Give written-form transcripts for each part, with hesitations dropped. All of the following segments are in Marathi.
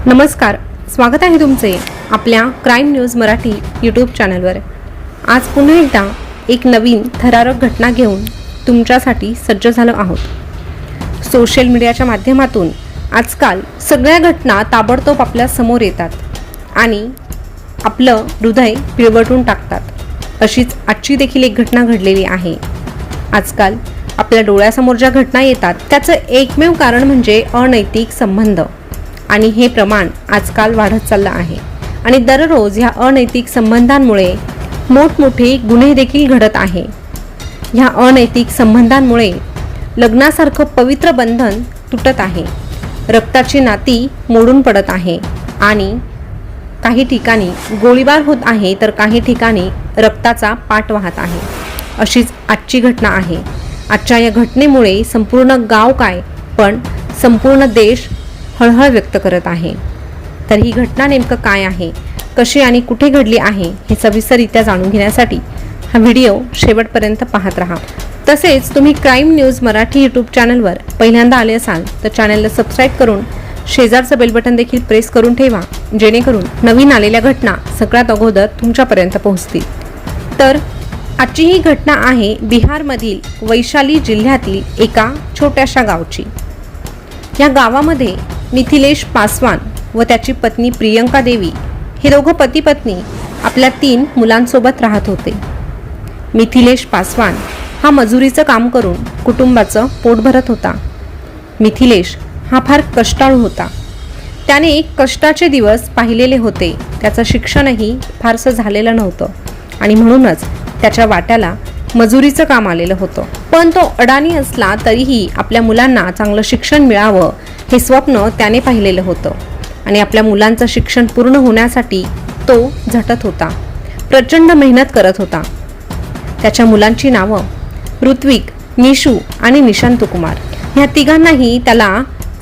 नमस्कार, स्वागत आहे तुमचे आपल्या क्राईम न्यूज मराठी यूट्यूब चॅनलवर। आज पुन्हा एकदा एक नवीन थरारक घटना घेऊन तुमच्यासाठी सज्ज झालो आहोत। सोशल मीडियाच्या माध्यमातून आजकाल सगळ्या घटना ताबडतोब आपल्या समोर येतात आणि आपलं हृदय पिळवटून टाकतात। अशीच आजची देखील एक घटना घडलेली आहे। आजकाल आपल्या डोळ्यासमोर ज्या घटना येतात त्याचं एकमेव कारण म्हणजे अनैतिक संबंध आणि हे प्रमाण आजकाल वाढत चाललं आहे आणि दररोज ह्या अनैतिक संबंधांमुळे मोठमोठे गुन्हे देखील घडत आहे। ह्या अनैतिक संबंधांमुळे लग्नासारखं पवित्र बंधन तुटत आहे, रक्ताची नाती मोडून पडत आहे आणि काही ठिकाणी गोळीबार होत आहे तर काही ठिकाणी रक्ताचा पाट वाहत आहे। अशीच आजची घटना आहे। आजच्या या घटनेमुळे संपूर्ण गाव काय पण संपूर्ण देश हळहळ व्यक्त करत आहे। तर ही घटना नेमकं काय आहे, कशी आणि कुठे घडली आहे हे सविस्तररित्या जाणून घेण्यासाठी हा व्हिडिओ शेवटपर्यंत पाहत राहा। तसेच तुम्ही क्राईम न्यूज मराठी यूट्यूब चॅनलवर पहिल्यांदा आले असाल तर चॅनलला सबस्क्राईब करून शेजारचं बेल बटन देखील प्रेस करून ठेवा, जेणेकरून नवीन आलेल्या घटना सगळ्यात अगोदर तुमच्यापर्यंत पोहोचतील। तर आजची ही घटना आहे बिहारमधील वैशाली जिल्ह्यातील एका छोट्याशा गावची। या गावामध्ये मिथिलेश पासवान व त्याची पत्नी प्रियंका देवी हे दोघं पती पत्नी आपल्या 3 मुलांसोबत राहत होते। मिथिलेश पासवान हा मजुरीचं काम करून कुटुंबाचं पोट भरत होता। मिथिलेश हा फार कष्टाळू होता। त्याने कष्टाचे दिवस पाहिलेले होते। त्याचं शिक्षणही फारसं झालेलं नव्हतं आणि म्हणूनच त्याच्या वाट्याला मजुरीचं काम आलेलं होतं। पण तो अडाणी असला तरीही आपल्या मुलांना चांगलं शिक्षण मिळावं हे स्वप्न त्याने पाहिलेलं होतं आणि आपल्या मुलांचं शिक्षण पूर्ण होण्यासाठी तो झटत होता, प्रचंड मेहनत करत होता। त्याच्या मुलांची नावं ऋत्विक, निशू आणि निशांत कुमार। ह्या तिघांनाही त्याला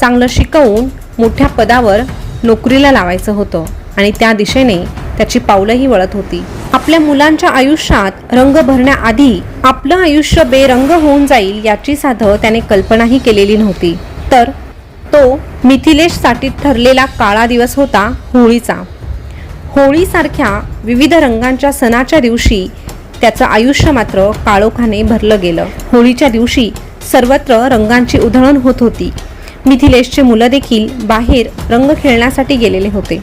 चांगलं शिकवून मोठ्या पदावर नोकरीला लावायचं होतं आणि त्या दिशेने त्याची पावलंही वळत होती। आपल्या मुलांच्या आयुष्यात रंग भरण्याआधी आपलं आयुष्य बेरंग होऊन जाईल याची साधं त्याने कल्पनाही केलेली नव्हती। तर तो मिथिलेशसाठी ठरलेला काळा दिवस होता होळीचा। होळीसारख्या विविध रंगांच्या सणाच्या दिवशी त्याचं आयुष्य मात्र काळोखाने भरलं गेलं। होळीच्या दिवशी सर्वत्र रंगांची उधळण होत होती। मिथिलेशचे मुलं देखील बाहेर रंग खेळण्यासाठी गेलेले होते।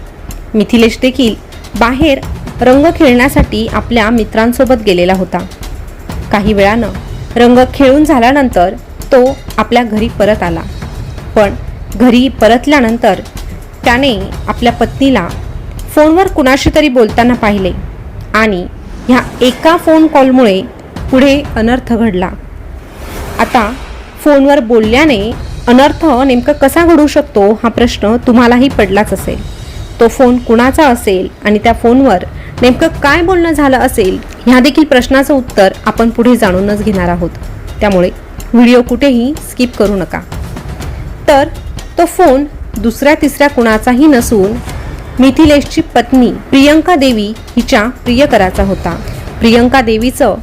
मिथिलेश देखील बाहेर रंग खेळण्यासाठी आपल्या मित्रांसोबत गेलेला होता। काही वेळानं रंग खेळून झाल्यानंतर तो आपल्या घरी परत आला। पण घरी परतल्यानंतर त्याने आपल्या पत्नीला फोनवर कुणाशी तरी बोलताना पाहिले आणि ह्या एका फोन कॉलमुळे पुढे अनर्थ घडला। आता फोनवर बोलल्याने अनर्थ नेमका कसा घडू शकतो हा प्रश्न तुम्हालाही पडलाच असेल। तो फोन कुणाचा असेल आणि त्या फोनवर नेमकं काय बोलणं झालं असेल ह्या देखील प्रश्नाचं उत्तर आपण पुढे जाणूनच घेणार आहोत, त्यामुळे व्हिडिओ कुठेही स्किप करू नका। तर तो फोन दुसऱ्या तिसऱ्या कुणाचाही नसून मिथिलेशची पत्नी प्रियंका देवी हिच्या प्रियकराचा होता। प्रियंका देवीचं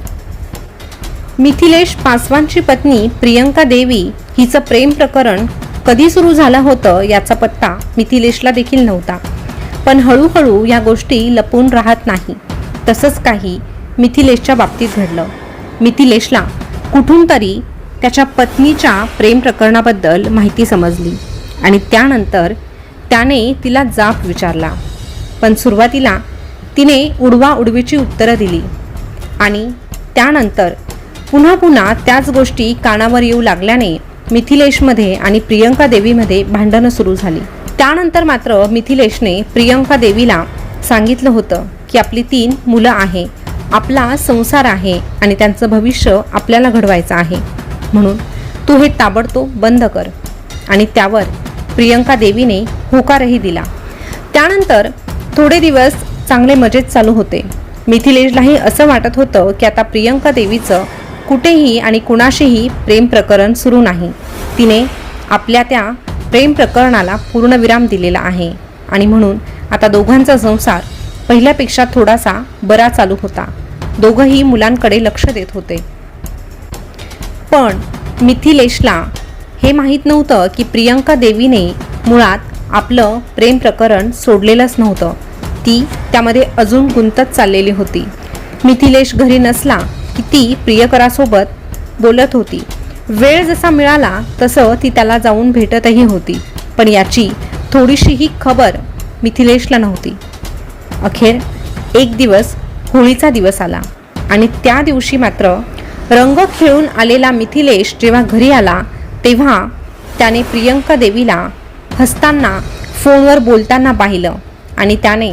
मिथिलेश पासवानची पत्नी प्रियंका देवी हिचं प्रेम प्रकरण कधी सुरू झालं होतं याचा पत्ता मिथिलेशला देखील नव्हता। पण हळूहळू या गोष्टी लपून राहत नाही। तसंच काही मिथिलेशच्या बाबतीत घडलं। मिथिलेशला कुठून तरी त्याच्या पत्नीच्या प्रेम प्रकरणाबद्दल माहिती समजली आणि त्यानंतर त्याने तिला जाब विचारला। पण सुरुवातीला तिने उडवाउडवीची उत्तरं दिली आणि त्यानंतर पुन्हा पुन्हा त्याच गोष्टी कानावर येऊ लागल्याने मिथिलेशमध्ये आणि प्रियंका देवीमध्ये भांडणं सुरू झाली। त्यानंतर मात्र मिथिलेशने प्रियंका देवीला सांगितलं होतं की आपली 3 मुलं आहे, आपला संसार आहे आणि त्यांचं भविष्य आपल्याला घडवायचं आहे, म्हणून तू हे ताबडतोब बंद कर। आणि त्यावर प्रियंका देवीने होकारही दिला। त्यानंतर थोडे दिवस चांगले मजेत चालू होते। मिथिलेशलाही असं वाटत होतं की आता प्रियंका देवीचं कुठेही आणि कुणाशीही प्रेम प्रकरण सुरू नाही। तिने आपल्या त्या प्रेम प्रकरणाला पूर्णविराम दिलेला आहे आणि म्हणून आता दोघांचा संसार पहिल्यापेक्षा थोडासा बरा चालू होता। दोघंही मुलांकडे लक्ष देत होते। पण मिथिलेशला हे माहीत नव्हतं की प्रियंका देवीने मुळात आपलं प्रेम प्रकरण सोडलेलंच नव्हतं. ती त्यामध्ये अजून गुंतत चाललेली होती. मिथिलेश घरी नसला की ती प्रियकरासोबत बोलत होती. वेळ जसा मिळाला तसं ती त्याला जाऊन भेटतही होती. पण याची थोडीशीही खबर मिथिलेशला नव्हती. अखेर एक दिवस होळीचा दिवस आला आणि त्या दिवशी मात्र रंग खेळून आलेला मिथिलेश जेव्हा घरी आला तेव्हा त्याने प्रियंका देवीला हसताना फोनवर बोलताना पाहिलं आणि त्याने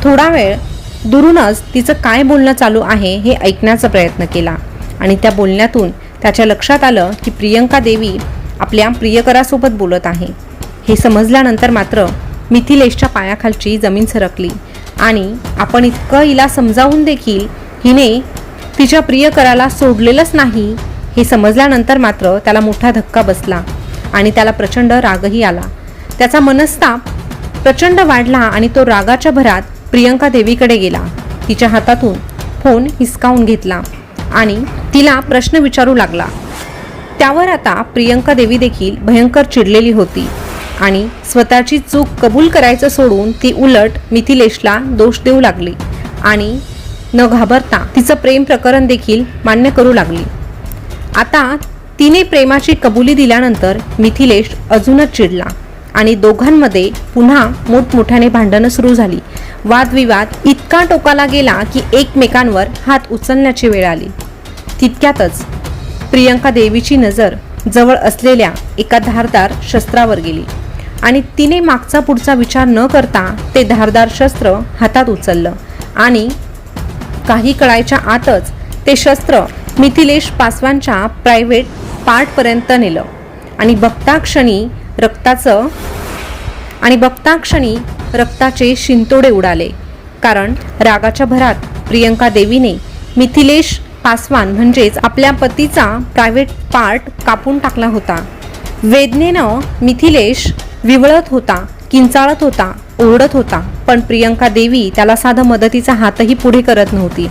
थोडा वेळ दुरूनच तिचं काय बोलणं चालू आहे हे ऐकण्याचा प्रयत्न केला. आणि त्या बोलण्यातून त्याच्या लक्षात आलं की प्रियंका देवी आपल्या प्रियकरासोबत बोलत आहे. हे समजल्यानंतर मात्र मिथिलेशच्या पायाखालची जमीन सरकली आणि आपण इतकं हिला समजावून देखील हिने तिच्या प्रियकराला सोडलेलंच नाही हे समजल्यानंतर मात्र त्याला मोठा धक्का बसला आणि त्याला प्रचंड रागही आला. त्याचा मनस्ताप प्रचंड वाढला आणि तो रागाच्या भरात प्रियंका देवीकडे गेला. तिच्या हातातून फोन हिसकावून घेतला आणि तिला प्रश्न विचारू लागला. त्यावर आता प्रियंका देवी देखील भयंकर चिडलेली होती आणि स्वतःची चूक कबूल करायचं सोडून ती उलट मिथिलेशला दोष देऊ लागली आणि न घाबरता तिचं प्रेम प्रकरण देखील मान्य करू लागली. आता तिने प्रेमाची कबुली दिल्यानंतर मिथिलेश अजूनच चिडला आणि दोघांमध्ये पुन्हा मोठमोठ्याने भांडणं सुरू झाली. वादविवाद इतका टोकाला गेला की एकमेकांवर हात उचलण्याची वेळ आली. तितक्यातच प्रियंका देवीची नजर जवळ असलेल्या एका धारदार शस्त्रावर गेली आणि तिने मागचा पुढचा विचार न करता ते धारदार शस्त्र हातात उचललं आणि काही कळायच्या आतच ते शस्त्र मिथिलेश पासवानच्या प्रायव्हेट पार्टपर्यंत नेलं आणि बघता क्षणी रक्ताचे शिंतोडे उडाले. कारण रागाच्या भरात प्रियंका देवीने मिथिलेश पासवान म्हणजेच आपल्या पतीचा प्रायव्हेट पार्ट कापून टाकला होता. वेदनेनं मिथिलेश विवळत होता, किंचाळत होता, ओरडत होता. पण प्रियंका देवी त्याला साधं मदतीचा हातही पुढे करत नव्हती.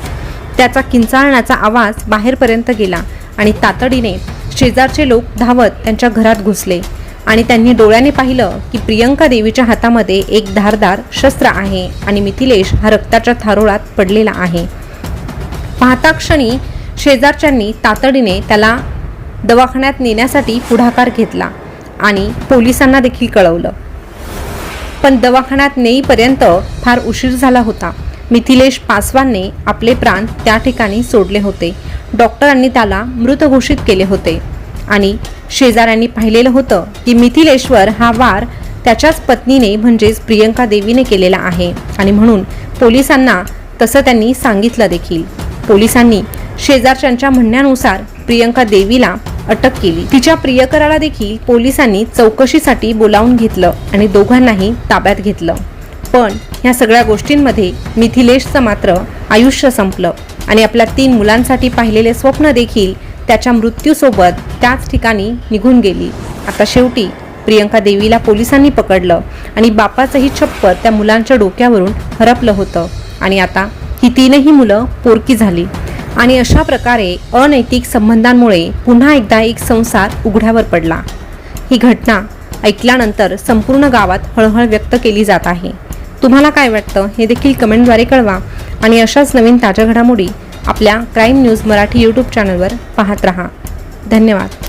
त्याचा किंचाळण्याचा आवाज बाहेरपर्यंत गेला आणि तातडीने शेजारचे लोक धावत त्यांच्या घरात घुसले आणि त्यांनी डोळ्याने पाहिलं की प्रियंका देवीच्या हातामध्ये एक धारदार शस्त्र आहे आणि मिथिलेश हा रक्ताच्या थारोळात पडलेला आहे. पाहता क्षणी शेजारच्यांनी तातडीने त्याला दवाखान्यात नेण्यासाठी पुढाकार घेतला आणि पोलिसांना देखील कळवलं. पण दवाखान्यात नेईपर्यंत फार उशीर झाला होता. मिथिलेश पासवानने आपले प्राण त्या ठिकाणी सोडले होते. डॉक्टरांनी त्याला मृत घोषित केले होते आणि शेजाऱ्यांनी पाहिलेलं होतं की मिथिलेशवर हा वार त्याच्याच पत्नीने म्हणजेच प्रियंका देवीने केलेला आहे आणि म्हणून पोलिसांना तसं त्यांनी सांगितलं देखील. पोलिसांनी शेजारच्यांच्या म्हणण्यानुसार प्रियंका देवीला अटक केली. तिच्या प्रियकराला देखील पोलिसांनी चौकशीसाठी बोलावून घेतलं आणि दोघांनाही ताब्यात घेतलं. पण ह्या सगळ्या गोष्टींमध्ये मिथिलेशचं मात्र आयुष्य संपलं आणि आपल्या 3 मुलांसाठी पाहिलेले स्वप्न देखील त्याच्या मृत्यूसोबत त्याच ठिकाणी निघून गेली. आता शेवटी प्रियंका देवीला पोलिसांनी पकडलं आणि बापाचंही छप्पर त्या मुलांच्या डोक्यावरून हरपलं होतं आणि आता ही 3ही मुलं पोरकी झाली. आणि अशा प्रकारे अनैतिक संबंधांमुळे पुन्हा एकदा एक संसार उघड्यावर पडला. ही घटना ऐकल्यानंतर संपूर्ण गावात हळहळ व्यक्त केली जात आहे. तुम्हाला काय वाटतं हे देखील कमेंटद्वारे कळवा आणि अशाच नवीन ताज्या घडामोडी आपल्या क्राईम न्यूज मराठी यूट्यूब चॅनलवर पाहत रहा. धन्यवाद.